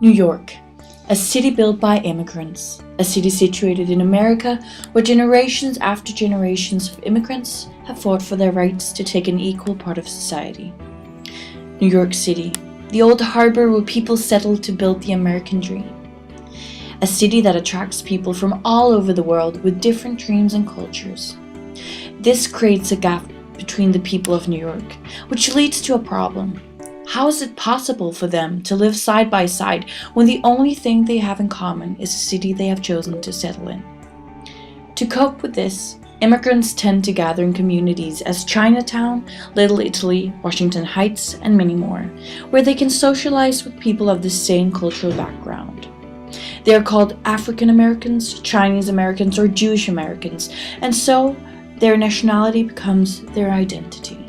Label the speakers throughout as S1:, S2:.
S1: New York, a city built by immigrants, a city situated in America where generations after generations of immigrants have fought for their rights to take an equal part of society. New York City, the old harbor where people settled to build the American dream. A city that attracts people from all over the world with different dreams and cultures. This creates a gap between the people of New York, which leads to a problem. How is it possible for them to live side by side when the only thing they have in common is the city they have chosen to settle in? To cope with this, immigrants tend to gather in communities as Chinatown, Little Italy, Washington Heights, and many more, where they can socialize with people of the same cultural background. They are called African Americans, Chinese Americans, or Jewish Americans, and so their nationality becomes their identity.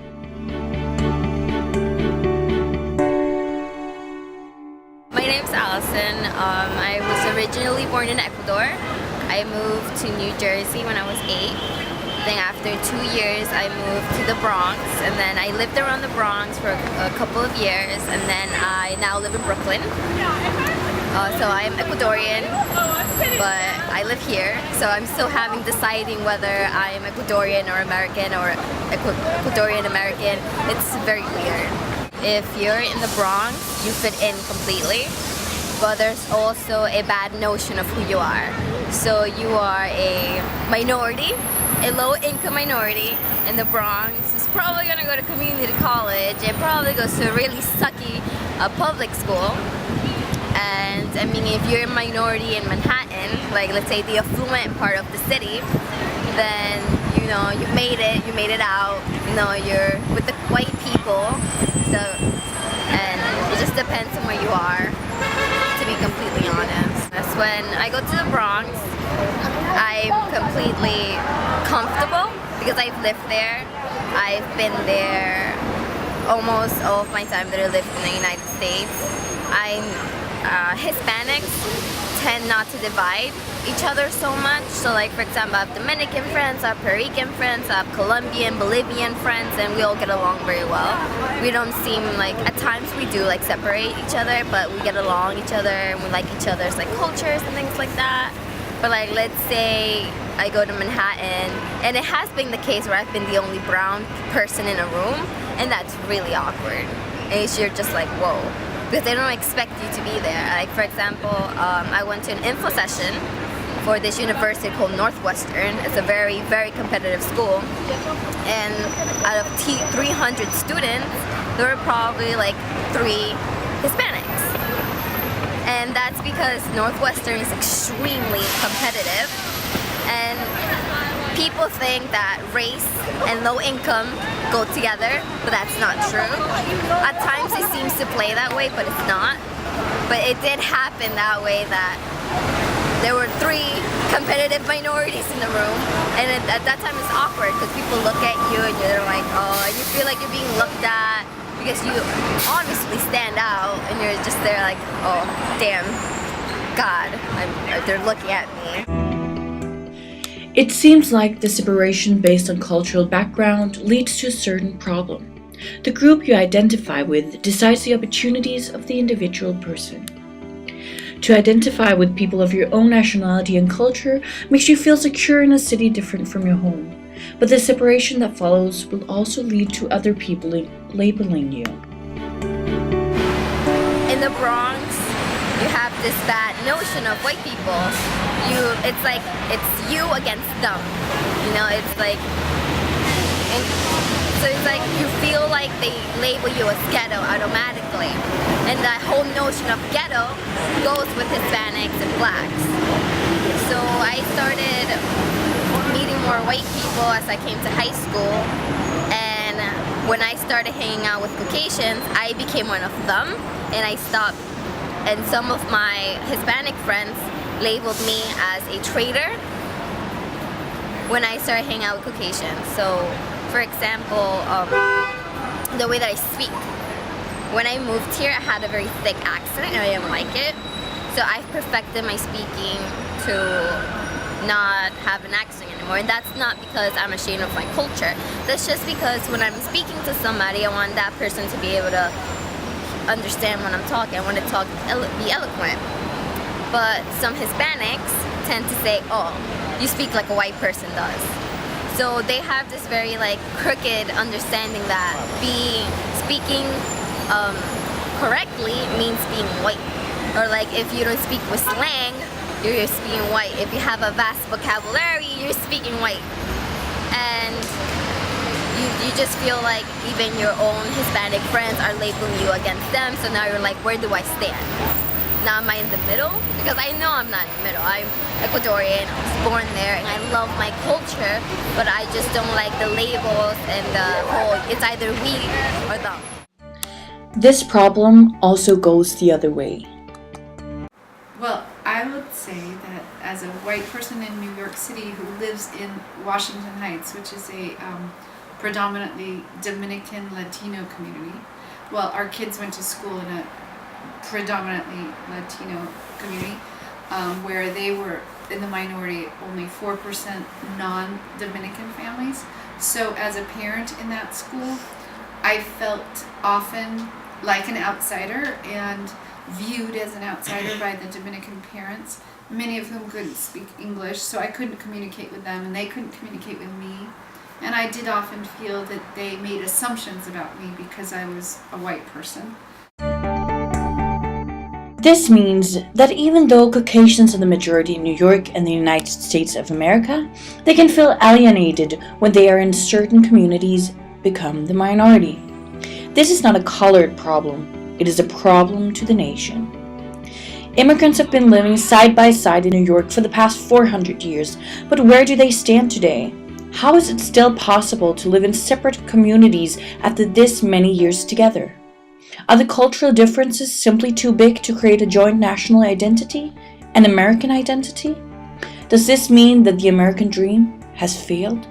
S2: My name's Allison. I was originally born in Ecuador. I moved to New Jersey when I was 8. Then after 2 years, I moved to the Bronx, and then I lived around the Bronx for a couple of years, and then I now live in Brooklyn. So I am Ecuadorian, but I live here, so I'm still deciding whether I am Ecuadorian or American or Ecuadorian American. It's very weird. If you're in the Bronx, you fit in completely, but there's also a bad notion of who you are. So you are a minority, a low-income minority in the Bronx who's probably gonna go to community college and probably goes to a really sucky public school. And I mean, if you're a minority in Manhattan, like let's say the affluent part of the city, then you know you made it out. You know, you're with the white people, and it just depends on where you are, to be completely honest. That's when I go to the Bronx, I'm completely comfortable because I've lived there. I've been there almost all of my time that I lived in the United States. Hispanics tend not to divide each other so much. So like, for example, I have Dominican friends, I have Puerto Rican friends, I have Colombian, Bolivian friends, and we all get along very well. We don't seem like, at times we do like separate each other, but we get along each other and we like each other's like cultures and things like that. But like, let's say I go to Manhattan, and it has been the case where I've been the only brown person in a room, and that's really awkward. And you're just like, whoa. Because they don't expect you to be there. Like, for example, I went to an info session for this university called Northwestern. It's a very, very competitive school. And out of 300 students, there were probably like 3 Hispanics. And that's because Northwestern is extremely competitive. And people think that race and low income go together, but that's not true. At times it seems to play that way, but it's not. But it did happen that way, that there were 3 competitive minorities in the room, and at that time it's awkward because people look at you and you're like, oh, and you feel like you're being looked at because you obviously stand out, and you're just there like, oh, damn, God, they're looking at me.
S1: It seems like the separation based on cultural background leads to a certain problem. The group you identify with decides the opportunities of the individual person. To identify with people of your own nationality and culture makes you feel secure in a city different from your home, but the separation that follows will also lead to other people labeling you.
S2: In the Bronx, you have this bad notion of white people. It's like, it's you against them. You know, it's like, so it's like you feel like they label you as ghetto automatically. And that whole notion of ghetto goes with Hispanics and blacks. So I started meeting more white people as I came to high school. And when I started hanging out with Caucasians, I became one of them, and I stopped. And some of my Hispanic friends labeled me as a traitor when I started hanging out with Caucasians. So, for example, the way that I speak. When I moved here, I had a very thick accent and I didn't like it. So I've perfected my speaking to not have an accent anymore. And that's not because I'm ashamed of my culture. That's just because when I'm speaking to somebody, I want that person to be able to understand when I'm talking. I want to be eloquent. But some Hispanics tend to say, oh, you speak like a white person does. So they have this very like crooked understanding that speaking correctly means being white. Or like if you don't speak with slang, you're speaking white. If you have a vast vocabulary, you're speaking white. And you just feel like even your own Hispanic friends are labeling you against them. So now you're like, where do I stand? Now am I in the middle? Because I know I'm not in the middle. I'm Ecuadorian, I was born there, and I love my culture, but I just don't like the labels and the whole, it's either we or them.
S1: This problem also goes the other way.
S3: Well, I would say that as a white person in New York City who lives in Washington Heights, which is a predominantly Dominican Latino community, well, our kids went to school in a predominantly Latino community where they were in the minority, only 4% non-Dominican families. So as a parent in that school, I felt often like an outsider and viewed as an outsider by the Dominican parents, many of whom couldn't speak English, so I couldn't communicate with them and they couldn't communicate with me. And I did often feel that they made assumptions about me because I was a white person.
S1: This means that even though Caucasians are the majority in New York and the United States of America, they can feel alienated when they are in certain communities become the minority. This is not a colored problem, it is a problem to the nation. Immigrants have been living side by side in New York for the past 400 years, but where do they stand today? How is it still possible to live in separate communities after this many years together? Are the cultural differences simply too big to create a joint national identity, an American identity? Does this mean that the American dream has failed?